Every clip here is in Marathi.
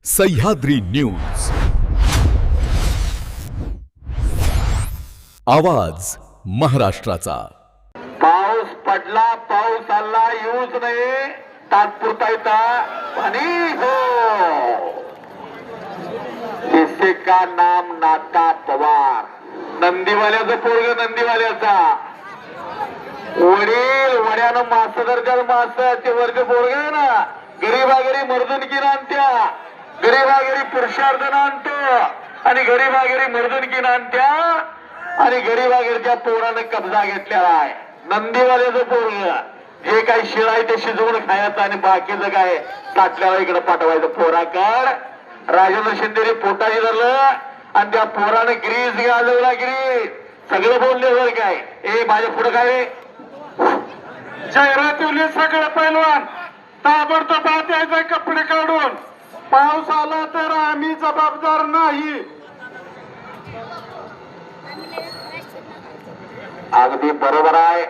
सह्याद्री न्यूज आवाज महाराष्ट्राचा। पाऊस पडला, पाऊस आला, येऊच नये तात्पुरता येता आणि हो किसे का नाम नाता पवार, नंदीवाल्याचं पोरग नंदीवाल्याचा वडील वड्यानं मास दर्जाल मास ते वर्ग पोरग आहे ना, गरीबागरी मर्दुनकी आणत्या, गरीबागरी पुरुषार्थन आणतो आणि गरीबागरी मर्दुनकी आणत्या आणि गरीबागरच्या पोरानं कब्जा घेतलेला आहे। नंदीवाल्याचं पोरग जे काही शिळ आहे ते शिजवून खायचं आणि बाकीचं काय ताटल्याला इकडे पाठवायचं। पोराकड राजेंद्र शिंदे पोटाशी धरलं आणि त्या पोरानं ग्रीस गाजवला, ग्रीस सगळं बोलले वर काय ए माझ्या पुढे काय जाहिरातीवले सगळं पैलवान ताबडतोब आत यायचं, कपडे काढून। पाऊस आला तर आम्ही जबाबदार नाही। अगदी बरोबर आहे।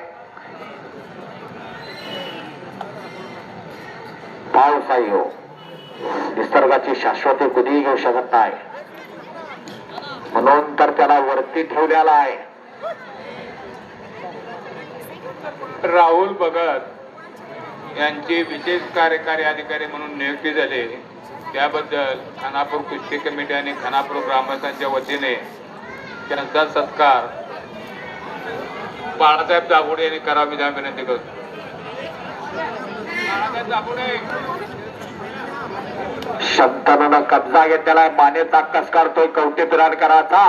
पाऊस आहे हो, निसर्गाची शाश्वती कधीही घेऊ शकत नाही, म्हणून तर त्याला वरती ठेवलेला आहे। राहुल भगत यांची विशेष कार्यकारी अधिकारी म्हणून नियुक्ती झाली, त्याबद्दल खानापूर कुस्ती कमिटी आणि खानापूर ग्रामस्थांच्या वतीने त्यांचा सत्कार बाळासाहेब दाभोडे यांनी करावी ही विनंती करतो। बाळासाहेब दाभोडे शंतनून कब्जा घेतलेला मानेचा कस काढतोय कवटे पिराणकराचा।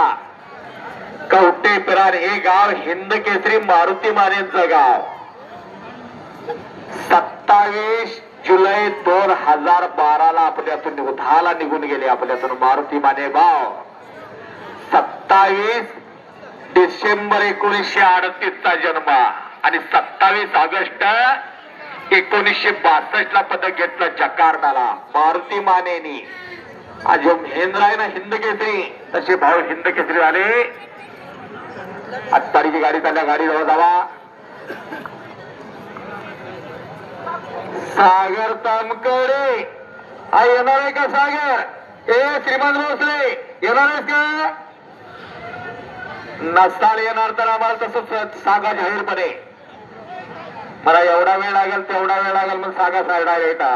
कवटे पिराण हे गाव हिंद केसरी मारुती मानेचं गाव। 27 जुलै 2012 ला आपल्यातून उधाला निघून गेले, आपल्यातून मारुती माने गाव। 27 डिसेंबर 1938 चा जन्म आणि 27 ऑगस्ट 1962 ला पदक घेतलं जकार्ताला मारुती मानेनी। आज महेंद्र आहे ना हिंद केसरी, तसे भाऊ हिंद केसरी झाले। आत्ताची गाडी चालल्या, गाडी जवळ जावा। सागर तामकडे येणार आहे का सागर? ए श्रीमंत भोसले येणार आहेस का? नसताल येणार तर आम्हाला तसं सांगा जाहीरपणे, मला एवढा वेळ लागेल तेवढा वेळ लागेल मग सांगा साईडा येता।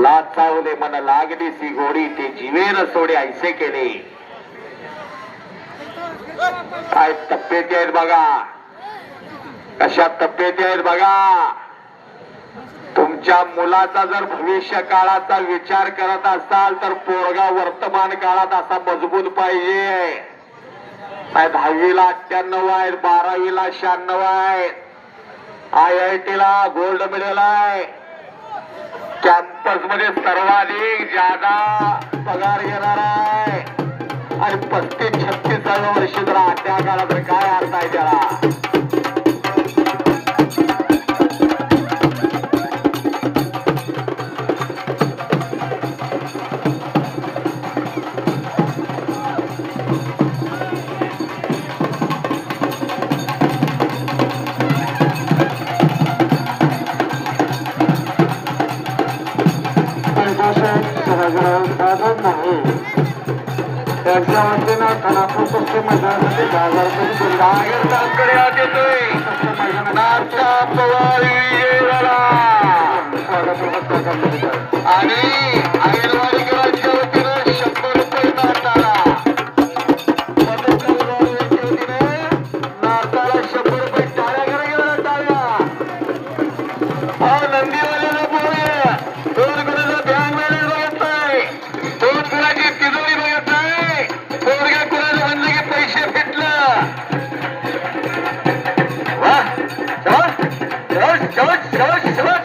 लाच चावले मन लागली सी गोडी, ते जीवेन सोडे ऐसे केले। काय तब्येती आहेत बघा, कशा तब्येती आहेत बघा। तुमच्या मुलाचा जर भविष्य काळाचा विचार करत असाल तर पोरगा वर्तमान काळात असा मजबूत पाहिजे। 10वी ला 98 आहेत, 12वी ला 96 आहेत, IIT ला गोल्ड मेडल आहे, कॅम्पस मध्ये सर्वाधिक जादा पगार घेणार आहे आणि 35-36 वर्षी जरा त्या काळात काय अर्थ आहे त्याला? त्यांच्या वतीनं खानापूर कुस्ती मैदानासाठी 10,000 आणि आईलवाडीकरांच्या वतीनं 100 रुपये नाताला, नाताला 100 रुपये टाळ्या करा गेला टाळ्या। नंदीवाल्याला पोहे 2 गुणाचा बँक बॅलन्स बघितलाय, 2 गुणाची तिजोरी बघितलाय, पोरग्या कुणाला म्हणलं की पैसे भेटलं। वा शाबास शाबास शाबास शाबास शाबास।